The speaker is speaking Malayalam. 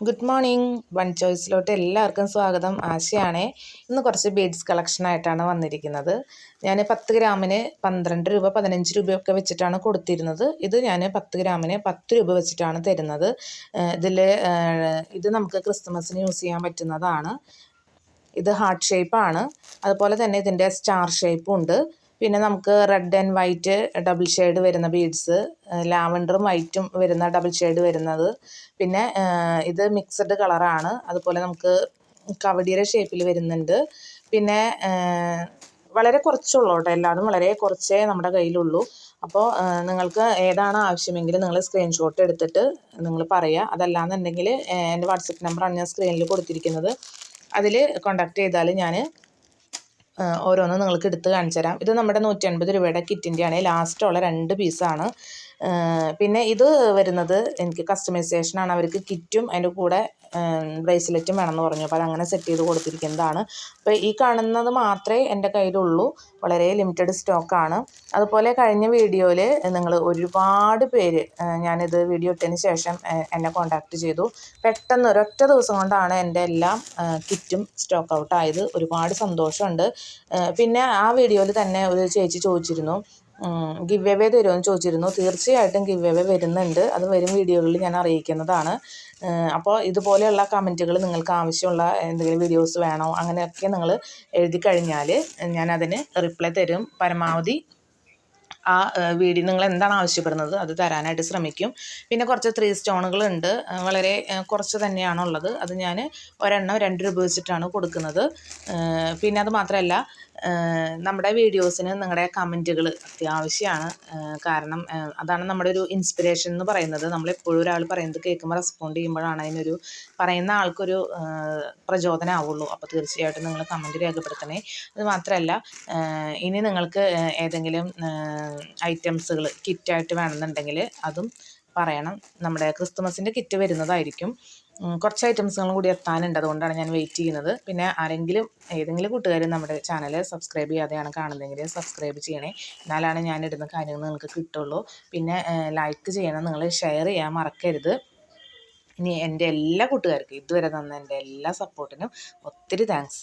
Good morning. വൺ ചോയ്സിലോട്ട് എല്ലാവർക്കും സ്വാഗതം. ആശയാണേ. ഇന്ന് കുറച്ച് ബീഡ്സ് കളക്ഷനായിട്ടാണ് വന്നിരിക്കുന്നത്. ഞാൻ 10 ഗ്രാമിന് 12 രൂപ 15 രൂപയൊക്കെ വെച്ചിട്ടാണ് കൊടുത്തിരുന്നത്. ഇത് ഞാൻ 10 ഗ്രാമിന് 10 രൂപ വെച്ചിട്ടാണ് തരുന്നത്. ഇത് നമുക്ക് ക്രിസ്മസിന് യൂസ് ചെയ്യാൻ പറ്റുന്നതാണ്. ഇത് ഹാർട്ട് ഷേപ്പാണ്. അതുപോലെ തന്നെ ഇതിൻ്റെ സ്റ്റാർ ഷേപ്പും ഉണ്ട്. പിന്നെ നമുക്ക് red and white double shade വരുന്ന ബീഡ്സ്, ലാവൻഡറും വൈറ്റും വരുന്ന ഡബിൾ ഷെയ്ഡ് വരുന്നത്, പിന്നെ ഇത് മിക്സഡ് കളറാണ്. അതുപോലെ നമുക്ക് കവടിയുടെ ഷേപ്പിൽ വരുന്നുണ്ട്. പിന്നെ വളരെ കുറച്ചുള്ളൂ കേട്ടോ, എല്ലാതും വളരെ കുറച്ചേ നമ്മുടെ കയ്യിലുള്ളൂ. അപ്പോൾ നിങ്ങൾക്ക് ഏതാണ് ആവശ്യമെങ്കിൽ നിങ്ങൾ സ്ക്രീൻഷോട്ട് എടുത്തിട്ട് നിങ്ങൾ പറയുക. അതല്ലാന്നുണ്ടെങ്കിൽ എൻ്റെ വാട്സപ്പ് നമ്പറാണ് ഞാൻ സ്ക്രീനിൽ കൊടുത്തിരിക്കുന്നത്. അതിൽ കോൺടാക്ട് ചെയ്താൽ ഞാൻ ഓരോന്നും നിങ്ങൾക്ക് എടുത്ത് കാണിച്ചു തരാം. ഇത് നമ്മുടെ 150 രൂപയുടെ കിറ്റിൻ്റെയാണ്. ലാസ്റ്റുള്ള 2 പീസാണ്. പിന്നെ ഇത് വരുന്നത് എനിക്ക് കസ്റ്റമൈസേഷനാണ്. അവർക്ക് കിറ്റും അതിൻ്റെ കൂടെ ബ്രേസ്ലെറ്റും വേണമെന്ന് പറഞ്ഞു. അപ്പോൾ അതങ്ങനെ സെറ്റ് ചെയ്ത് കൊടുത്തിരിക്കുന്നതാണ്. അപ്പോൾ ഈ കാണുന്നത് മാത്രമേ എൻ്റെ കയ്യിലുള്ളൂ. വളരെ ലിമിറ്റഡ് സ്റ്റോക്കാണ്. അതുപോലെ കഴിഞ്ഞ വീഡിയോയിൽ നിങ്ങൾ ഒരുപാട് പേര് ഞാനിത് വീഡിയോ ഇട്ടതിന് ശേഷം എന്നെ കോൺടാക്റ്റ് ചെയ്തു. പെട്ടെന്ന് ഒരൊറ്റ ദിവസം കൊണ്ടാണ് എൻ്റെ എല്ലാം കിറ്റും സ്റ്റോക്ക് ഔട്ട് ആയത്. ഒരുപാട് സന്തോഷമുണ്ട്. പിന്നെ ആ വീഡിയോയിൽ തന്നെ ഒരു ചേച്ചി ചോദിച്ചിരുന്നു, ഗിവ് എവേ തരുമെന്ന് ചോദിച്ചിരുന്നു. തീർച്ചയായിട്ടും ഗിവ് എവേ വരുന്നുണ്ട്. അത് വരും വീഡിയോകളിൽ ഞാൻ അറിയിക്കുന്നതാണ്. അപ്പോൾ ഇതുപോലെയുള്ള കമൻറ്റുകൾ നിങ്ങൾക്ക് ആവശ്യമുള്ള എന്തെങ്കിലും വീഡിയോസ് വേണോ അങ്ങനെയൊക്കെ നിങ്ങൾ എഴുതി കഴിഞ്ഞാൽ ഞാനതിന് റിപ്ലൈ തരും. പരമാവധി ആ വീഡിയോ നിങ്ങൾ എന്താണ് ആവശ്യപ്പെടുന്നത് അത് തരാനായിട്ട് ശ്രമിക്കും. പിന്നെ കുറച്ച് 3 സ്റ്റോണുകളുണ്ട്. വളരെ കുറച്ച് തന്നെയാണുള്ളത്. അത് ഞാൻ ഒരെണ്ണം 2 രൂപ വെച്ചിട്ടാണ് കൊടുക്കുന്നത്. പിന്നെ അത് മാത്രമല്ല, നമ്മുടെ വീഡിയോസിന് നിങ്ങളുടെ കമൻറ്റുകൾ അത്യാവശ്യമാണ്. കാരണം അതാണ് നമ്മുടെ ഒരു ഇൻസ്പിറേഷൻ എന്ന് പറയുന്നത്. നമ്മളെപ്പോഴും ഒരാൾ പറയുന്നത് കേൾക്കുമ്പോൾ റെസ്പോണ്ട് ചെയ്യുമ്പോഴാണ് അതിനൊരു പറയുന്ന ആൾക്കൊരു പ്രചോദനമാവുള്ളൂ. അപ്പോൾ തീർച്ചയായിട്ടും നിങ്ങൾ കമൻറ്റ് രേഖപ്പെടുത്തണേ. അത് മാത്രമല്ല, ഇനി നിങ്ങൾക്ക് ഏതെങ്കിലും ഐറ്റംസുകൾ കിറ്റായിട്ട് വേണമെന്നുണ്ടെങ്കിൽ അതും പറയണം. നമ്മുടെ ക്രിസ്തുമസിൻ്റെ കിറ്റ് വരുന്നതായിരിക്കും. കുറച്ച് ഐറ്റംസുകളും കൂടി എത്താനുണ്ട്. അതുകൊണ്ടാണ് ഞാൻ വെയിറ്റ് ചെയ്യുന്നത്. പിന്നെ ഏതെങ്കിലും കൂട്ടുകാർ നമ്മുടെ ചാനൽ സബ്സ്ക്രൈബ് ചെയ്യാതെയാണ് കാണുന്നതെങ്കിൽ സബ്സ്ക്രൈബ് ചെയ്യണേ. എന്നാലാണ് ഞാനിടുന്ന കാര്യങ്ങൾ നിങ്ങൾക്ക് കിട്ടുള്ളൂ. പിന്നെ ലൈക്ക് ചെയ്യണം. നിങ്ങൾ ഷെയർ ചെയ്യാൻ മറക്കരുത്. ഇനി എൻ്റെ എല്ലാ കൂട്ടുകാർക്കും ഇതുവരെ തന്ന എൻ്റെ എല്ലാ സപ്പോർട്ടിനും ഒത്തിരി താങ്ക്സ്.